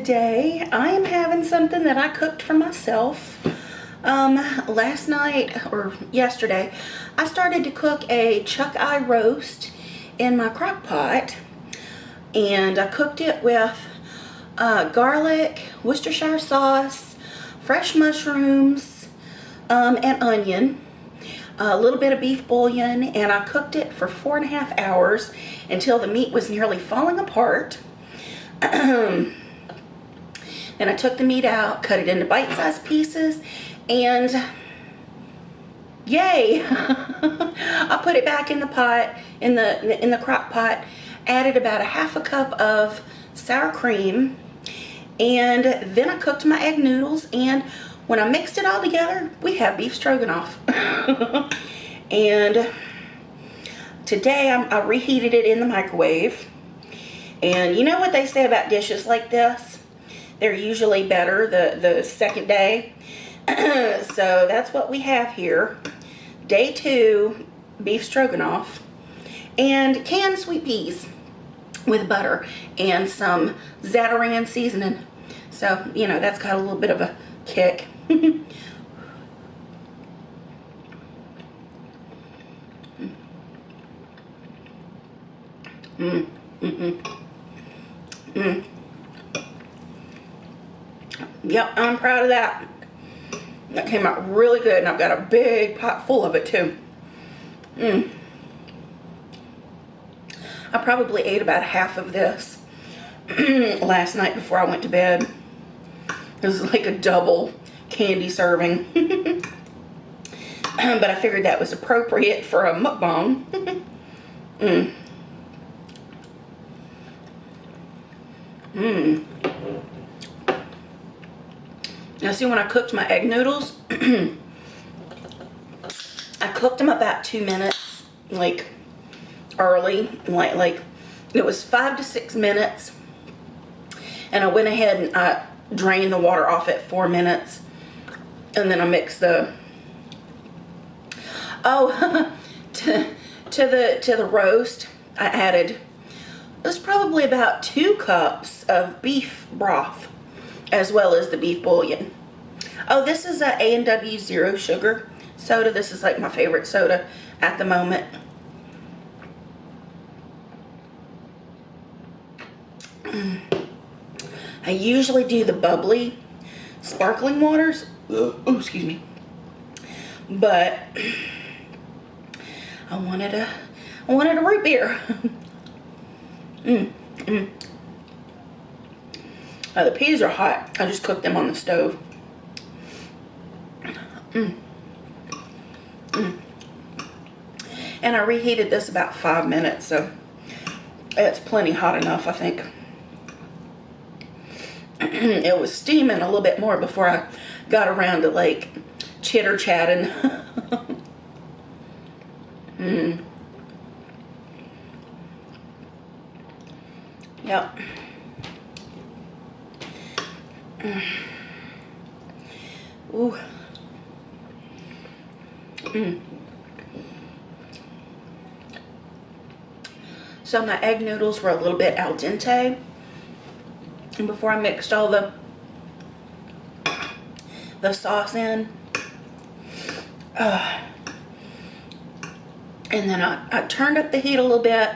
today I am having something that I cooked for myself. Last night or yesterday I started to cook a chuck eye roast in my crock pot, and I cooked it with garlic, Worcestershire sauce, fresh mushrooms, and onion, a little bit of beef bouillon, and I cooked it for 4.5 hours until the meat was nearly falling apart. Then I took the meat out, cut it into bite-sized pieces, and yay! I put it back in the pot, in the crock pot, added about 1/2 cup of sour cream, and then I cooked my egg noodles, and when I mixed it all together, we have beef stroganoff. And today I reheated it in the microwave. And you know what they say about dishes like this? They're usually better the second day. So that's what we have here. Day 2, beef stroganoff, and canned sweet peas with butter and some Zatarain seasoning. So, you know, that's got a little bit of a kick. Yep, I'm proud of that. That came out really good, and I've got a big pot full of it too. I probably ate about half of this last night before I went to bed. It was like a double candy serving. But I figured that was appropriate for a mukbang. Now see, when I cooked my egg noodles, I cooked them about 2 minutes, like early, like it was 5 to 6 minutes, and I went ahead and I drained the water off at 4 minutes, and then I mixed the to the roast. I added, it was probably about 2 cups of beef broth, as well as the beef bouillon. Oh, this is a A&W Zero Sugar soda. This is like my favorite soda at the moment. I usually do the bubbly sparkling waters. Oh, excuse me. But I wanted a root beer. The peas are hot. I just cooked them on the stove. And I reheated this about 5 minutes, so it's plenty hot enough, I think. It was steaming a little bit more before I got around to like chitter chatting. Yep. Ooh. So my egg noodles were a little bit al dente, and before I mixed all the sauce in, and then I turned up the heat a little bit,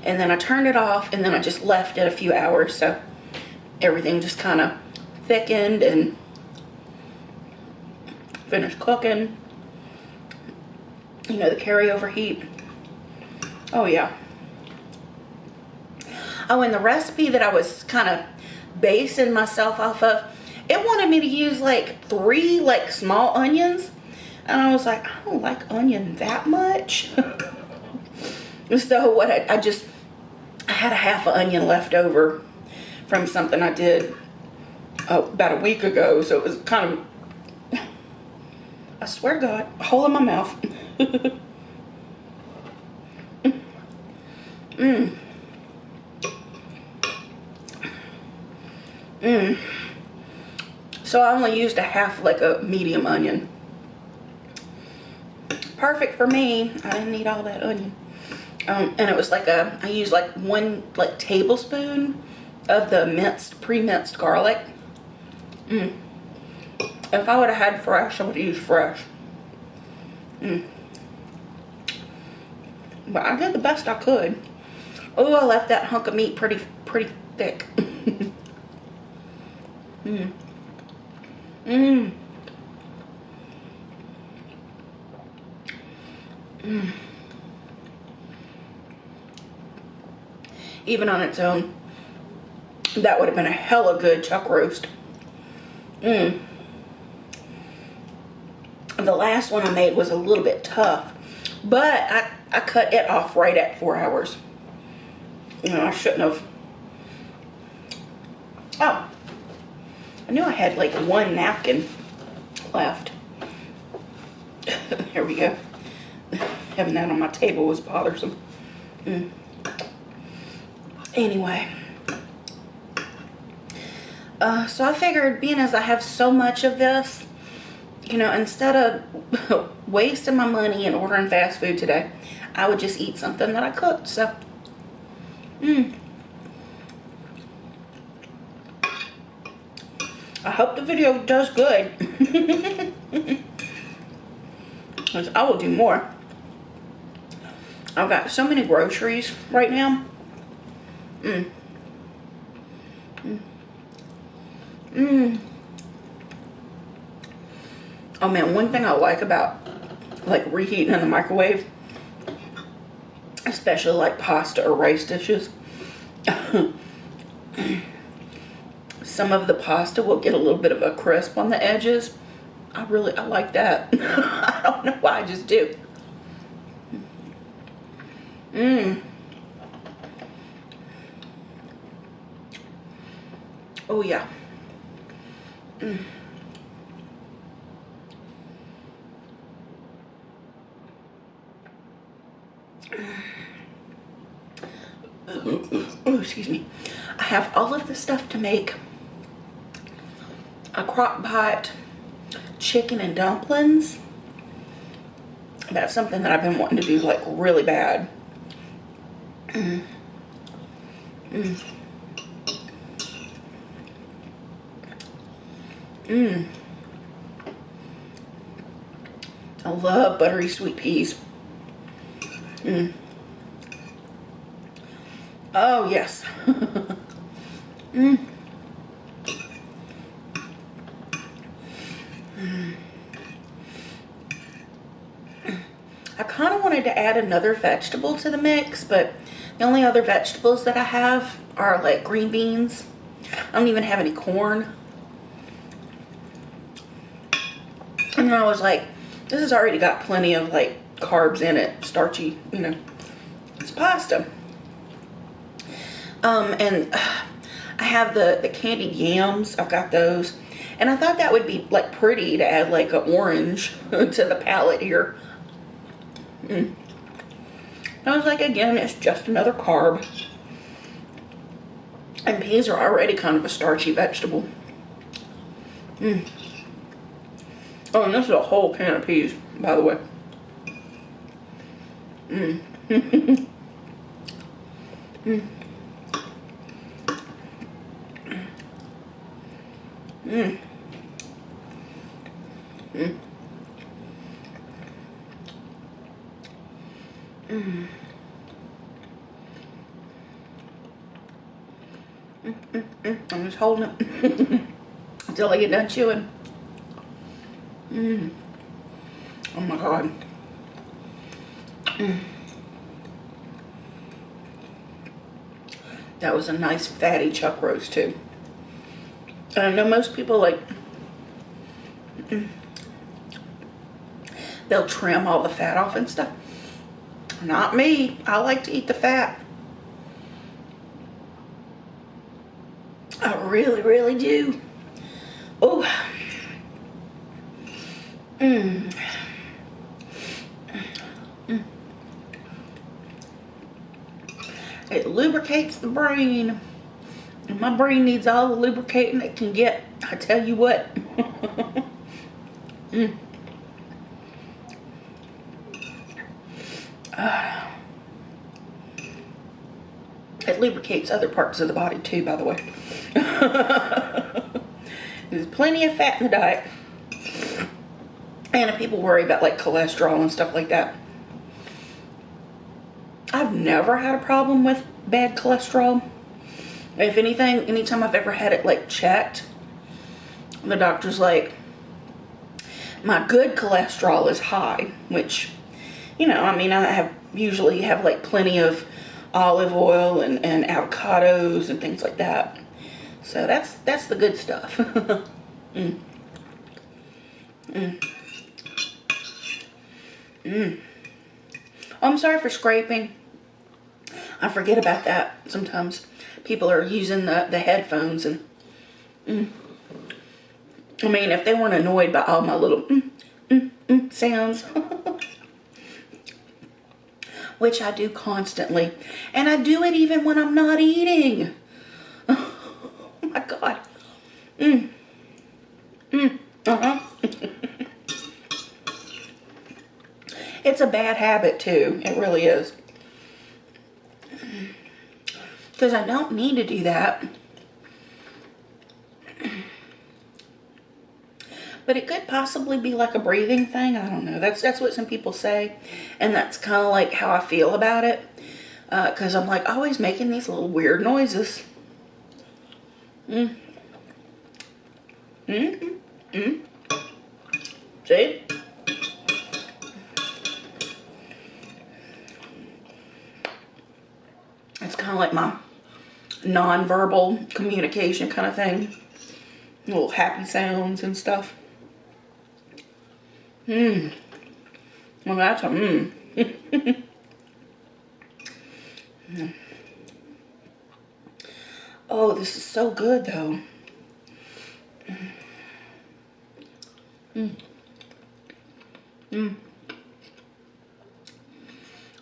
and then I turned it off, and then I just left it a few hours, so everything just kind of thickened and finished cooking. You know, the carryover heat. Oh yeah. Oh, and the recipe that I was kind of basing myself off of, it wanted me to use like 3 like small onions, and I was like, I don't like onion that much. So what I had a half an onion left over from something I did about a week ago, so it was kind of, I swear to God, a hole in my mouth. So I only used a half, like a medium onion. Perfect for me. I didn't need all that onion. And it was like I used like 1 tablespoon of the pre-minced garlic. If I would have had fresh, I would have used fresh. But I did the best I could. Oh, I left that hunk of meat pretty thick. Even on its own, that would have been a hella good chuck roast. The last one I made was a little bit tough, but I cut it off right at 4 hours. You know, I shouldn't have. Oh, I knew I had like one napkin left. Here we go. Having that on my table was bothersome. Anyway. So I figured, being as I have so much of this, you know, instead of wasting my money and ordering fast food today, I would just eat something that I cooked. So, I hope the video does good. Because I will do more. I've got so many groceries right now. Oh man, one thing I like about like reheating in the microwave, especially like pasta or rice dishes, some of the pasta will get a little bit of a crisp on the edges. I like that. I don't know why, I just do. Oh yeah. Oh, excuse me. I have all of the stuff to make a crock pot chicken and dumplings. That's something that I've been wanting to do like really bad. I love buttery sweet peas. Oh yes. I kind of wanted to add another vegetable to the mix, but the only other vegetables that I have are like green beans. I don't even have any corn. And then I was like, this has already got plenty of like carbs in it, starchy, you know, it's pasta. And I have the candied yams. I've got those. And I thought that would be like pretty to add like an orange to the palette here. I was like, again, it's just another carb. And peas are already kind of a starchy vegetable. Oh, and this is a whole can of peas, by the way. I'm just holding it until I get done chewing. Oh my God. That was a nice fatty chuck roast too. And I know most people like, they'll trim all the fat off and stuff. Not me. I like to eat the fat. I really, really do. Oh. It lubricates the brain. And my brain needs all the lubricating it can get. I tell you what. It lubricates other parts of the body too, by the way. There's plenty of fat in the diet. And if people worry about like cholesterol and stuff like that, I've never had a problem with bad cholesterol. If anything, anytime I've ever had it like checked, the doctor's like, my good cholesterol is high, which, you know, I mean, I usually have like plenty of olive oil and avocados and things like that. So that's the good stuff. Mm. Mm. Mm. Oh, I'm sorry for scraping. I forget about that sometimes. People are using the headphones and I mean, if they weren't annoyed by all my little sounds, which I do constantly, and I do it even when I'm not eating. Oh my God. It's a bad habit too. It really is. Because I don't need to do that. But it could possibly be like a breathing thing. I don't know. That's what some people say. And that's kind of like how I feel about it. Because I'm like always making these little weird noises. See? It's kind of like my non-verbal communication kind of thing. Little happy sounds and stuff. Well, that's a Oh, this is so good though.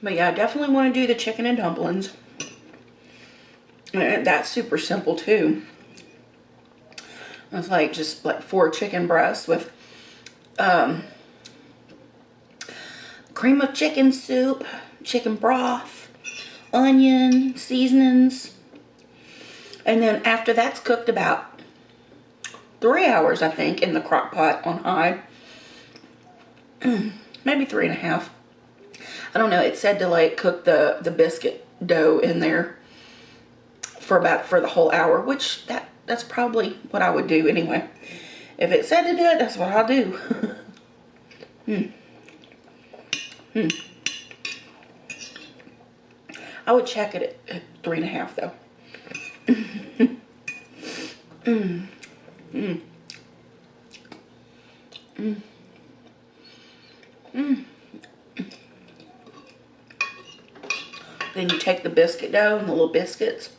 But yeah, I definitely want to do the chicken and dumplings. And that's super simple too. It's like just like 4 chicken breasts with cream of chicken soup, chicken broth, onion, seasonings. And then after that's cooked about 3 hours, I think, in the crock pot on high. Maybe 3.5. I don't know. It said to like cook the biscuit dough in there for the whole hour, which that's probably what I would do anyway. If it said to do it, that's what I'll do. I would check it at 3.5 though. Then you take the biscuit dough and the little biscuits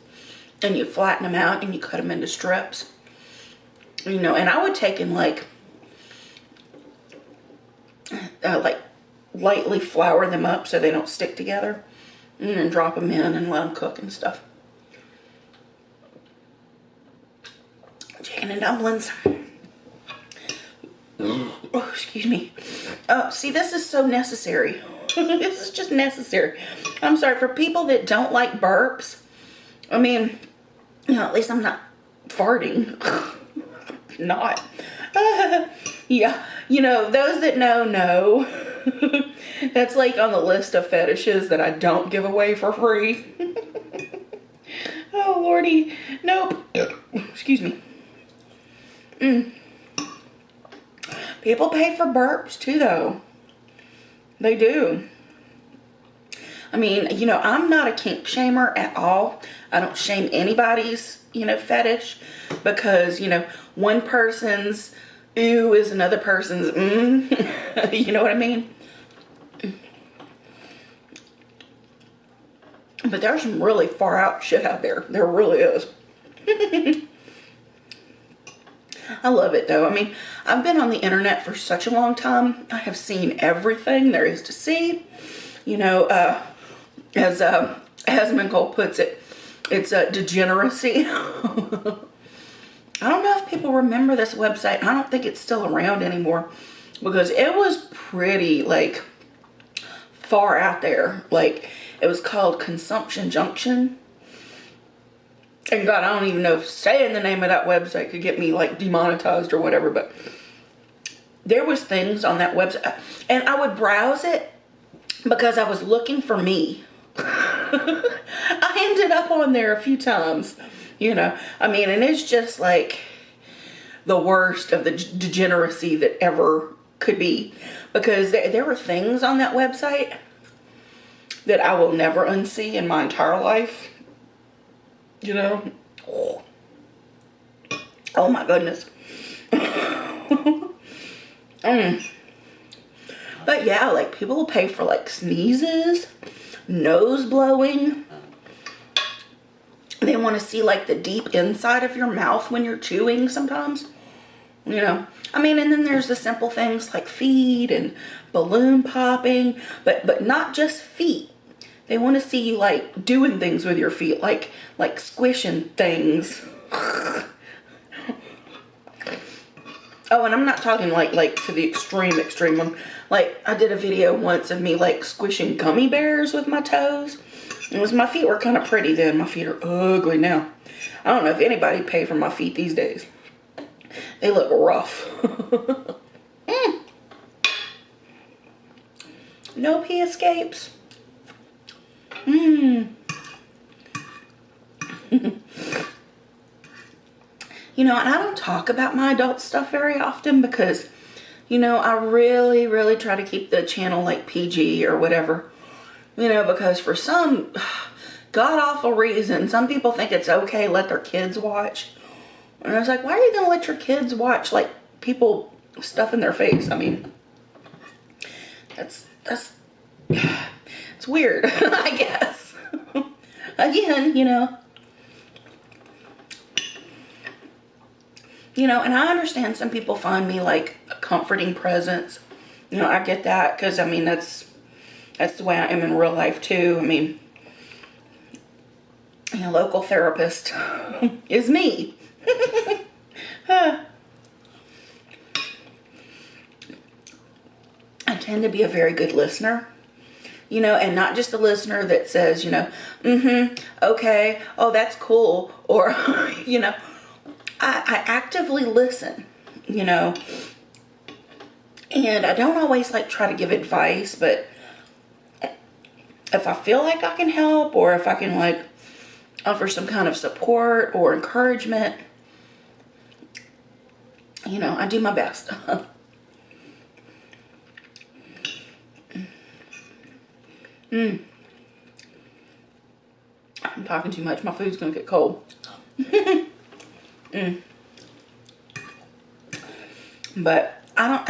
and you flatten them out and you cut them into strips. You know, and I would take and like lightly flour them up so they don't stick together, and then drop them in and let them cook and stuff. Chicken and dumplings. Oh, excuse me. Oh, see, this is so necessary. This is just necessary. I'm sorry, for people that don't like burps, I mean, you know, at least I'm not farting. Not. Yeah, you know, those that know. That's like on the list of fetishes that I don't give away for free. Oh, Lordy. Nope. Excuse me. People pay for burps too, though. They do. I mean, you know, I'm not a kink shamer at all. I don't shame anybody's, you know, fetish, because, you know, one person's ew is another person's you know what I mean? But there's some really far out shit out there. There really is. I love it though. I mean, I've been on the internet for such a long time. I have seen everything there is to see. You know, as Whimsical puts it, it's a degeneracy. I don't know if people remember this website. I don't think it's still around anymore, because it was pretty like far out there. Like, it was called Consumption Junction. And God, I don't even know if saying the name of that website could get me like demonetized or whatever, but there was things on that website, and I would browse it because I was looking for me. I ended up on there a few times, you know. I mean, and it's just like the worst of the degeneracy that ever could be, because there were things on that website that I will never unsee in my entire life, you know. Oh my goodness. But yeah, like people will pay for like sneezes, nose blowing. They want to see like the deep inside of your mouth when you're chewing sometimes, you know. I mean, and then there's the simple things like feet and balloon popping, but not just feet. They want to see you like doing things with your feet, like squishing things. Oh, and I'm not talking like to the extreme one. Like, I did a video once of me like squishing gummy bears with my toes. It was, my feet were kind of pretty then. My feet are ugly now. I don't know if anybody paid for my feet these days. They look rough. No pee escapes. You know, and I don't talk about my adult stuff very often because, you know, I really, really try to keep the channel like PG or whatever. You know, because for some god-awful reason, some people think it's okay to let their kids watch. And I was like, why are you going to let your kids watch, like, people stuffing their face? I mean, that's it's weird, I guess. Again, you know, and I understand some people find me like a comforting presence. You know, I get that, because, I mean, that's the way I am in real life, too. I mean, a local therapist is me. I tend to be a very good listener, you know, and not just a listener that says, you know, okay, oh, that's cool. Or, you know, I actively listen, you know, and I don't always like try to give advice, but if I feel like I can help, or if I can like offer some kind of support or encouragement, you know, I do my best. I'm talking too much. My food's gonna get cold. But I don't,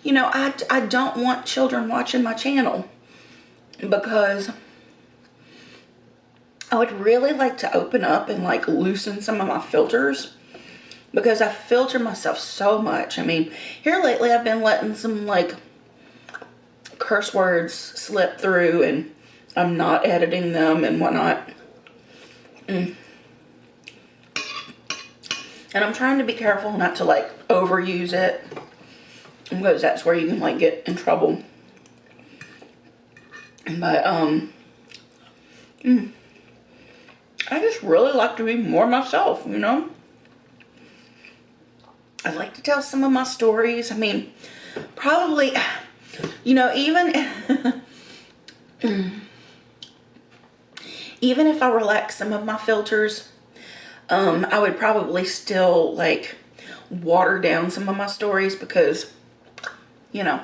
you know, I don't want children watching my channel, because I would really like to open up and like loosen some of my filters, because I filter myself so much. I mean, here lately I've been letting some like curse words slip through, and I'm not editing them and whatnot. And I'm trying to be careful not to like overuse it, because that's where you can like get in trouble. But I just really like to be more myself, you know. I like to tell some of my stories. I mean, probably, you know, even if I relax some of my filters, I would probably still like water down some of my stories, because, you know,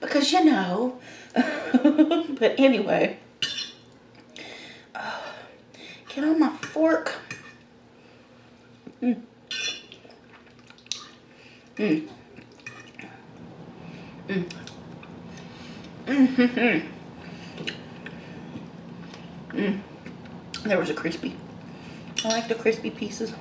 because, you know, but anyway, get on my fork. There was a crispy. I like the crispy pieces.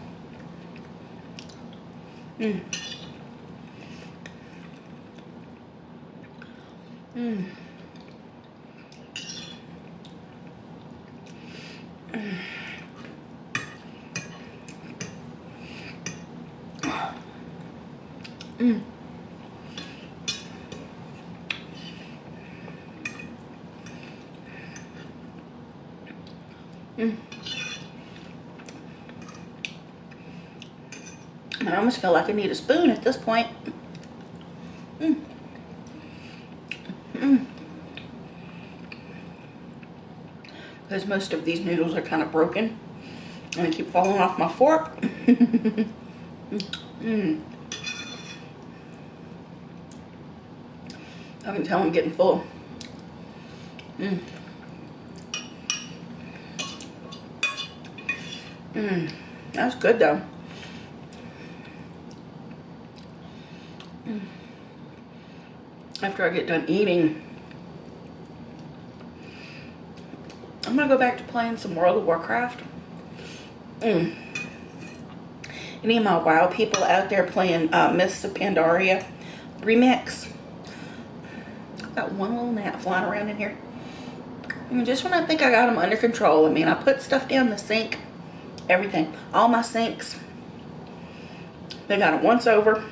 I almost feel like I need a spoon at this point. Because most of these noodles are kind of broken and they keep falling off my fork. I can tell I'm getting full. That's good though. After I get done eating, I'm gonna go back to playing some World of Warcraft. Any of my WoW people out there playing Mists of Pandaria remix? I've got one little gnat flying around in here. And just when I think I got them under control, I mean, I put stuff down the sink, everything, all my sinks, they got it once over.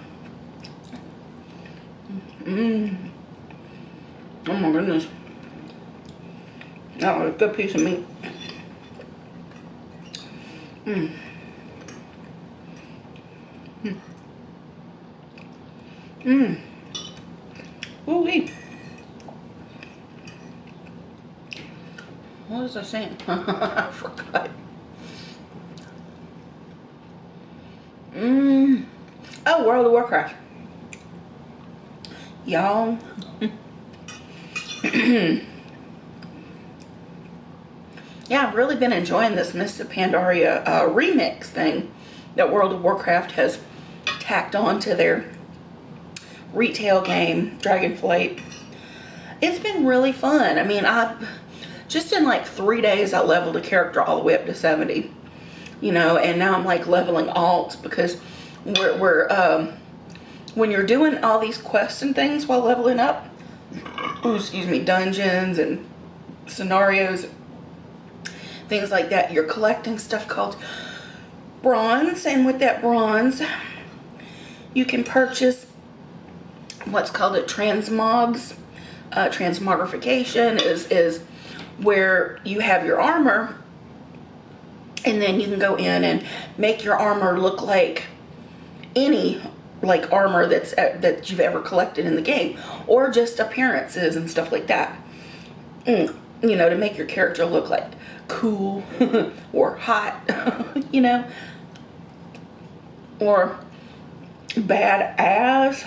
Oh my goodness. That was a good piece of meat. Ooh-wee. What was I saying? I forgot. Oh, World of Warcraft. Y'all. Yeah, I've really been enjoying this Mists of Pandaria remix thing that World of Warcraft has tacked on to their retail game, Dragonflight. It's been really fun. I mean, just in like 3 days, I leveled a character all the way up to 70. You know, and now I'm like leveling alt because when you're doing all these quests and things while leveling up, dungeons and scenarios, things like that, you're collecting stuff called bronze, and with that bronze, you can purchase what's called a transmogs. Transmogrification is where you have your armor, and then you can go in and make your armor look like any armor that you've ever collected in the game, or just appearances and stuff like that. You know, to make your character look like cool or hot, you know, or badass.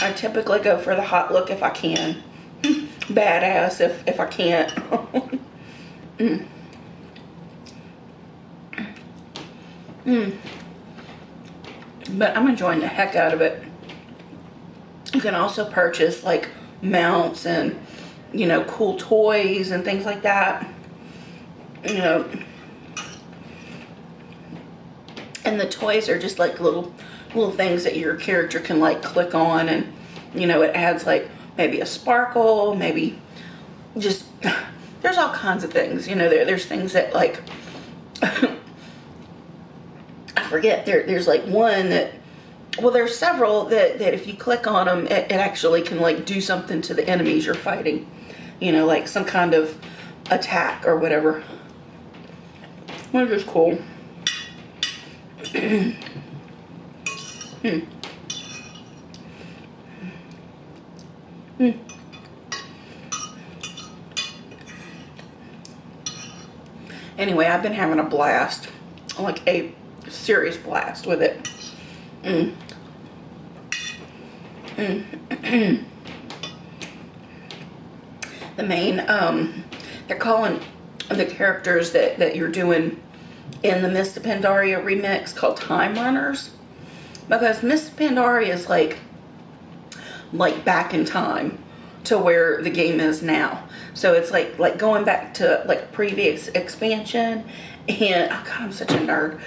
I typically go for the hot look if I can. Badass if I can't. But I'm enjoying the heck out of it. You can also purchase like mounts and, you know, cool toys and things like that. You know, and the toys are just like little things that your character can like click on, and you know, it adds like maybe a sparkle, maybe just there's all kinds of things. You know, there's things that like I forget, there's like one that, well, there's several that if you click on them, it actually can like do something to the enemies you're fighting, you know, like some kind of attack or whatever, which is cool. Anyway, I've been having a blast, like a serious blast with it. The main, they're calling the characters that you're doing in the Mists of Pandaria remix called time runners, because Mists of Pandaria is like back in time to where the game is now. So it's like going back to like a previous expansion. And oh God, I'm such a nerd.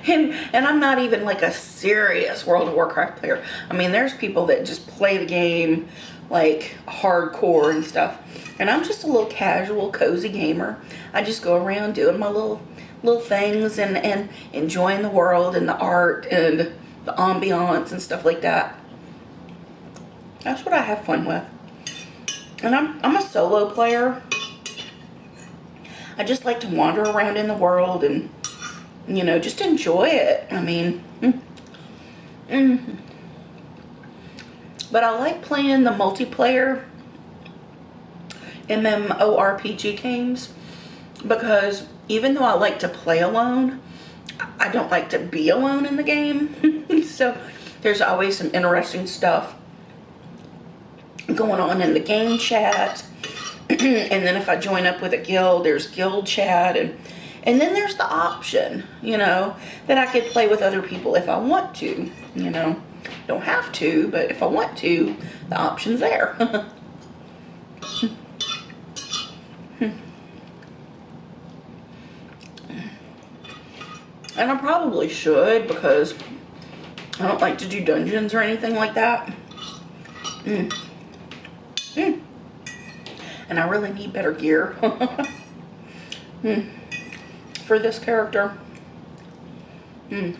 and I'm not even like a serious World of Warcraft player. I mean, there's people that just play the game like hardcore and stuff, and I'm just a little casual, cozy gamer. I just go around doing my little things and enjoying the world and the art and the ambiance and stuff like that. That's what I have fun with. And I'm a solo player. I just like to wander around in the world and, you know, just enjoy it. I mean, but I like playing the multiplayer MMORPG games because even though I like to play alone, I don't like to be alone in the game. So there's always some interesting stuff going on in the game chat. And then if I join up with a guild, there's guild chat, and then there's the option, you know, that I could play with other people if I want to, you know. Don't have to, but if I want to, the option's there. And I probably should, because I don't like to do dungeons or anything like that. And I really need better gear for this character. I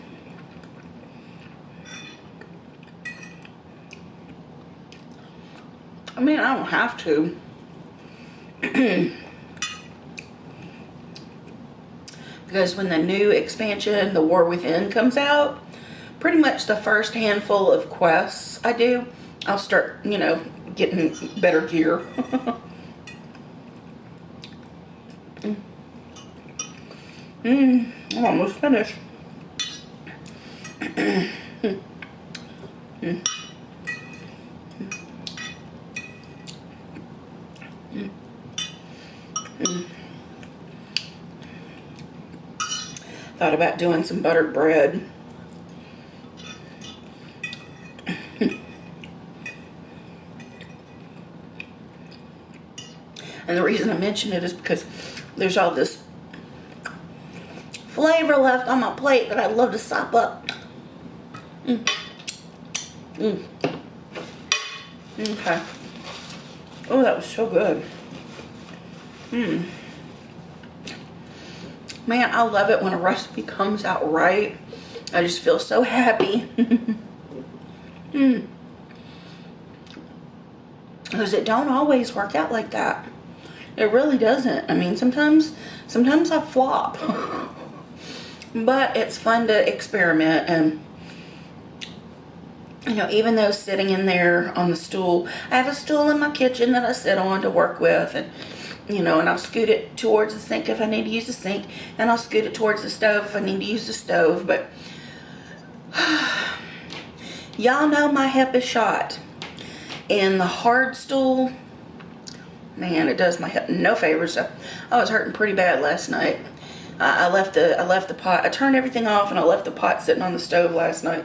mean, I don't have to. Because when the new expansion, The War Within, comes out, pretty much the first handful of quests I do, I'll start, you know, getting better gear. I'm almost finished. Thought about doing some buttered bread. And the reason I mention it is because there's all this flavor left on my plate that I'd love to sop up. Okay. Oh, that was so good. Man, I love it when a recipe comes out right. I just feel so happy. Because it don't always work out like that. It really doesn't. I mean, sometimes I flop. But it's fun to experiment. And, you know, even though sitting in there on the stool, I have a stool in my kitchen that I sit on to work with. And, you know, and I'll scoot it towards the sink if I need to use the sink. And I'll scoot it towards the stove if I need to use the stove. But y'all know my hip is shot. And the hard stool, man, it does my hip no favors. So I was hurting pretty bad last night. I left the pot. I turned everything off and I left the pot sitting on the stove last night.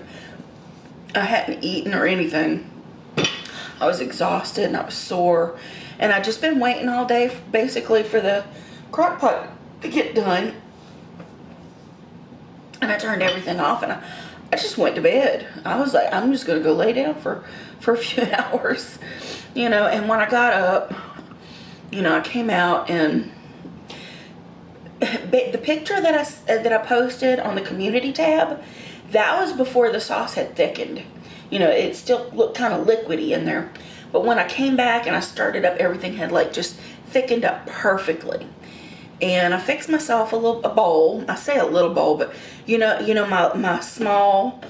I hadn't eaten or anything. I was exhausted and I was sore. And I'd just been waiting all day basically for the Crockpot to get done. And I turned everything off and I just went to bed. I was like, I'm just going to go lay down for a few hours. You know, and when I got up, you know, I came out and the picture that I posted on the community tab, that was before the sauce had thickened. You know, it still looked kind of liquidy in there. But when I came back and I started up, everything had like just thickened up perfectly. And I fixed myself a bowl. I say a little bowl, but you know my small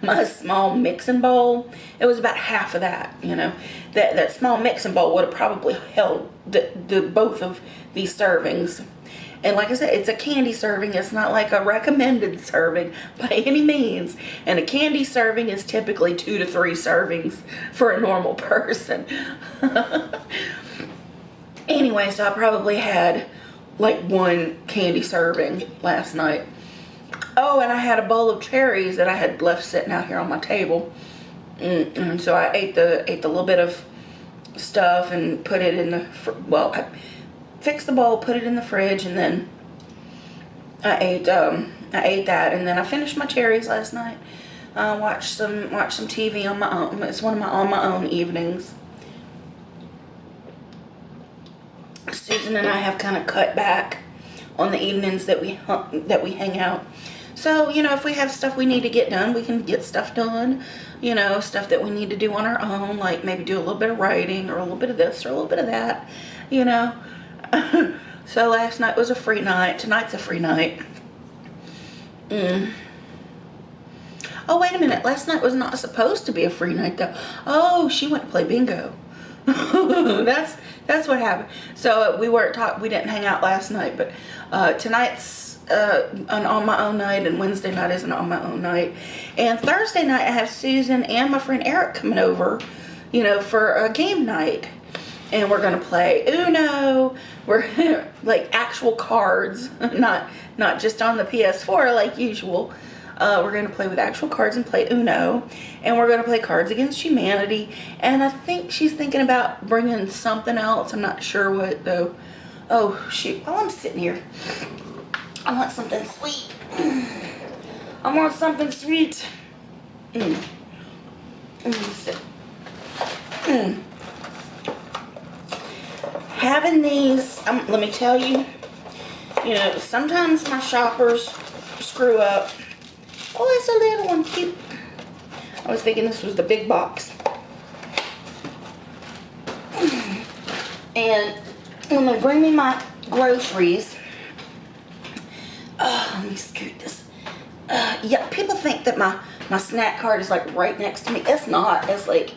my small mixing bowl. It was about half of that. You know, that small mixing bowl would have probably held the both of these servings. And like I said, it's a candy serving. It's not like a recommended serving by any means. And a candy serving is typically 2 to 3 servings for a normal person. Anyway, so I probably had like 1 candy serving last night. Oh, and I had a bowl of cherries that I had left sitting out here on my table. And so I ate the little bit of stuff and put it in the, I fixed the bowl, put it in the fridge, and then I ate that, and then I finished my cherries last night. Watched some TV on my own. It's one of my on my own evenings. Susan and I have kind of cut back on the evenings that we hang out. So, you know, if we have stuff we need to get done, we can get stuff done. You know, stuff that we need to do on our own, like maybe do a little bit of writing or a little bit of this or a little bit of that, you know. So last night was a free night. Tonight's a free night. Oh, wait a minute. Last night was not supposed to be a free night, though. Oh, she went to play bingo. That's what happened. So we didn't hang out last night, but tonight's an on my own night, and Wednesday night is an on my own night. And Thursday night I have Susan and my friend Eric coming over, you know, for a game night. And we're gonna play Uno. We're like actual cards, not just on the PS4 like usual. We're gonna play with actual cards and play Uno, and we're gonna play Cards Against Humanity. And I think she's thinking about bringing something else. I'm not sure what though. Oh shoot! While I'm sitting here, I want something sweet. I want something sweet. Having these, let me tell you, you know, sometimes my shoppers screw up. Oh, it's a little one, cute. I was thinking this was the big box. And when they bring me my groceries, let me scoot this. Yeah, people think that my snack cart is like right next to me. It's not. It's like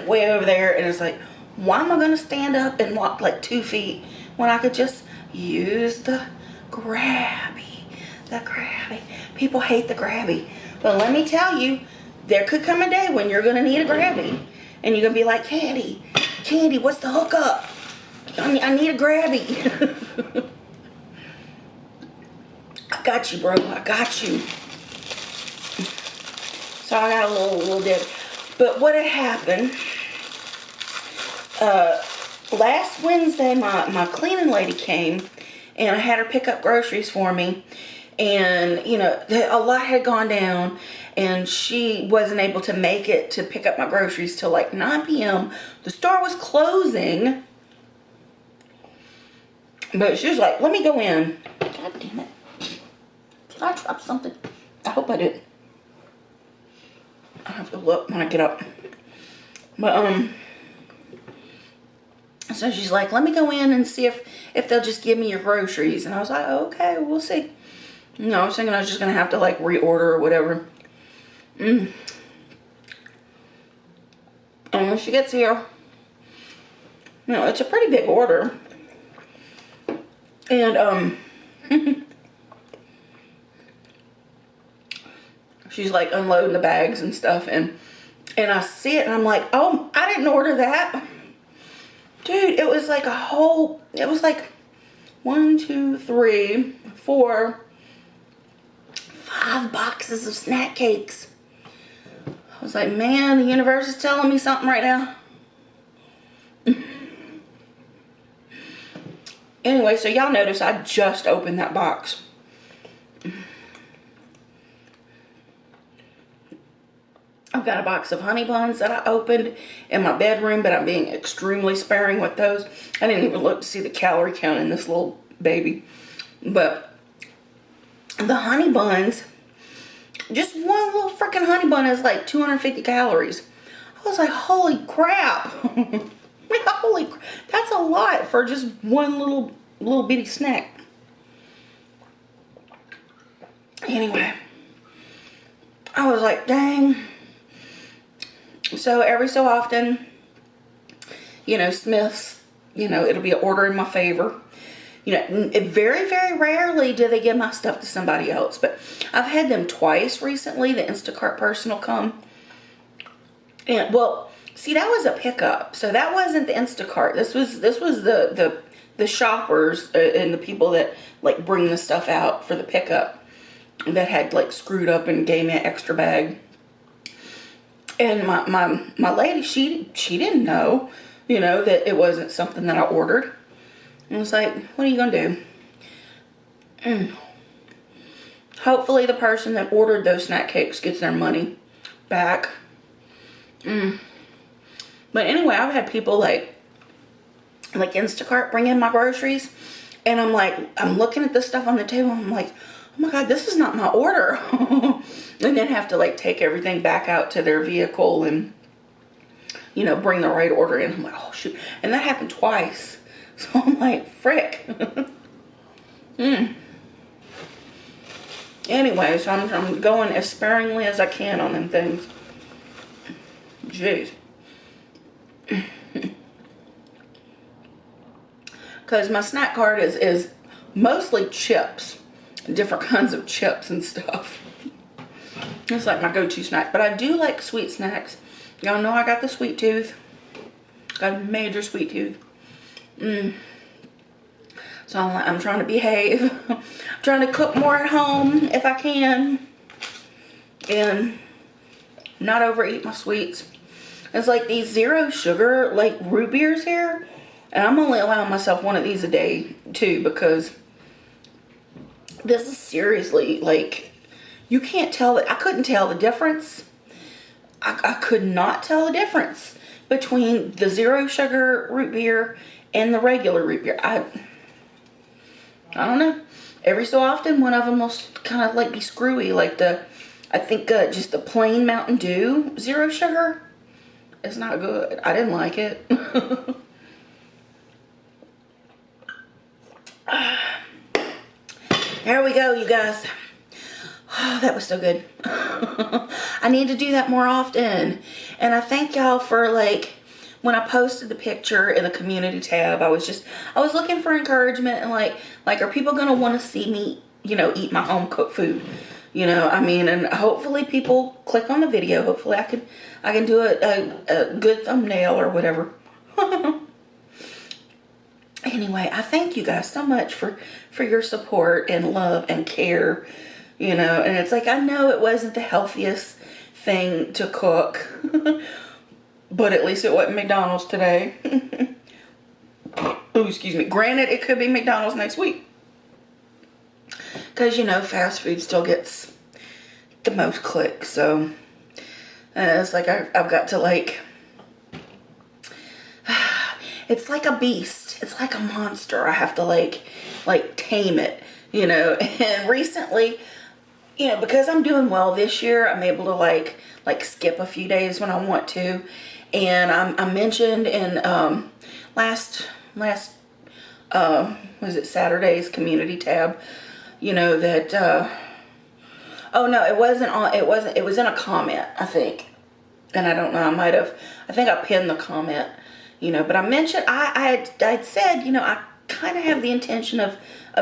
way over there, and it's like, why am I gonna stand up and walk like 2 feet when I could just use the grabby? The grabby. People hate the grabby. But let me tell you, there could come a day when you're gonna need a grabby, and you're gonna be like, Candy, what's the hookup? I need a grabby. I got you, bro. I got you. So I got a little dip. But what had happened, last Wednesday, my cleaning lady came, and I had her pick up groceries for me. And, you know, a lot had gone down, and she wasn't able to make it to pick up my groceries till like 9 p.m. The store was closing. But she was like, let me go in. God damn it. Did I drop something? I hope I did. I have to look when I get up. But, so she's like, let me go in and see if they'll just give me your groceries. And I was like, okay, we'll see. You know, I was thinking I was just going to have to like reorder or whatever. And when she gets here, you know, it's a pretty big order. And, she's like unloading the bags and stuff. And I see it and I'm like, oh, I didn't order that. Dude, it was like it was like 1, 2, 3, 4, 5 boxes of snack cakes. I was like, man, the universe is telling me something right now. Anyway, so y'all notice I just opened that box. I've got a box of honey buns that I opened in my bedroom, but I'm being extremely sparing with those. I didn't even look to see the calorie count in this little baby. But the honey buns, just one little freaking honey bun is like 250 calories. I was like, holy crap. Holy crap. That's a lot for just one little bitty snack. Anyway, I was like, dang. So every so often, you know, Smith's, you know, it'll be an order in my favor. You know, very, very rarely do they give my stuff to somebody else. But I've had them twice recently. The Instacart person will come. And, well, see, that was a pickup. So that wasn't the Instacart. This was the shoppers and the people that, like, bring the stuff out for the pickup that had, like, screwed up and gave me an extra bag. And my lady, she didn't know, you know, that it wasn't something that I ordered. And I was like, what are you going to do? Hopefully the person that ordered those snack cakes gets their money back. But anyway, I've had people like Instacart bring in my groceries. And I'm like, I'm looking at the stuff on the table. I'm like, my God, this is not my order. And then have to like take everything back out to their vehicle and, you know, bring the right order in. I'm like, oh shoot. And that happened twice. So I'm like, frick. Anyway, so I'm going as sparingly as I can on them things. Jeez. Because my snack cart is mostly chips. Different kinds of chips and stuff. It's like my go-to snack. But I do like sweet snacks. Y'all know I got the sweet tooth. Got a major sweet tooth. So I'm trying to behave. I'm trying to cook more at home if I can. And not overeat my sweets. It's like these zero sugar like root beers here. And I'm only allowing myself one of these a day too, because this is seriously like, you can't tell that. I couldn't tell the difference. I could not tell the difference between the zero sugar root beer and the regular root beer. I don't know. Every so often, one of them will kind of like be screwy. Like I think just the plain Mountain Dew zero sugar is not good. I didn't like it. There we go, you guys. Oh, that was so good. I need to do that more often. And I thank y'all for like, when I posted the picture in the community tab, I was looking for encouragement and like are people gonna want to see me, you know, eat my home cooked food? You know, I mean, and hopefully people click on the video. Hopefully I can do a good thumbnail or whatever. Anyway, I thank you guys so much for your support and love and care, you know, and it's like, I know it wasn't the healthiest thing to cook, but at least it wasn't McDonald's today. Oh, excuse me. Granted, it could be McDonald's next week. Because, you know, fast food still gets the most clicks, so it's like I've got to like, it's like a beast. It's like a monster. I have to like tame it, you know. And recently, you know, because I'm doing well this year, I'm able to like skip a few days when I want to. And I mentioned in last was it Saturday's community tab, you know, that oh no, it was in a comment, I think. And I don't know, I think I pinned the comment. You know, but I mentioned, I'd said, you know, I kind of have the intention of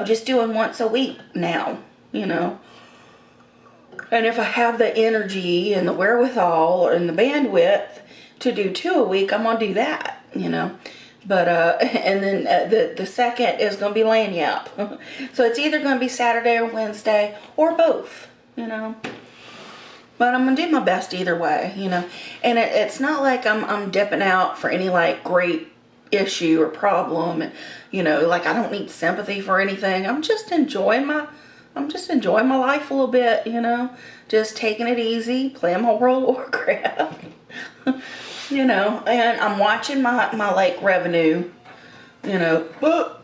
just doing once a week now, you know. And if I have the energy and the wherewithal and the bandwidth to do 2 a week, I'm going to do that, you know. But, and then the second is going to be lanyap. So it's either going to be Saturday or Wednesday or both, you know. But I'm going to do my best either way, you know. And it's not like I'm dipping out for any, like, great issue or problem. And, you know, like, I don't need sympathy for anything. I'm just enjoying my life a little bit, you know. Just taking it easy, playing my World of Warcraft. You know, and I'm watching my like, revenue, you know. Oh,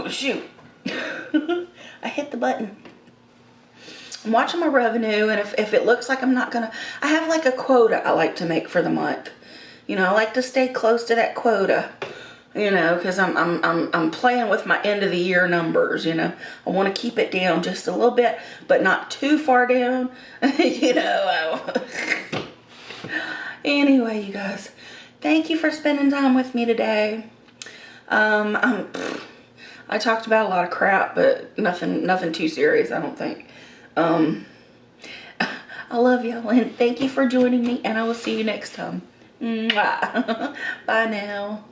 shoot. I hit the button. I'm watching my revenue, and if it looks like I'm not gonna, I have like a quota I like to make for the month. You know, I like to stay close to that quota. You know, because I'm playing with my end of the year numbers. You know, I want to keep it down just a little bit, but not too far down. You know. Anyway, you guys, thank you for spending time with me today. I talked about a lot of crap, but nothing too serious, I don't think. I love y'all, and thank you for joining me, and I will see you next time. Mwah. Bye now.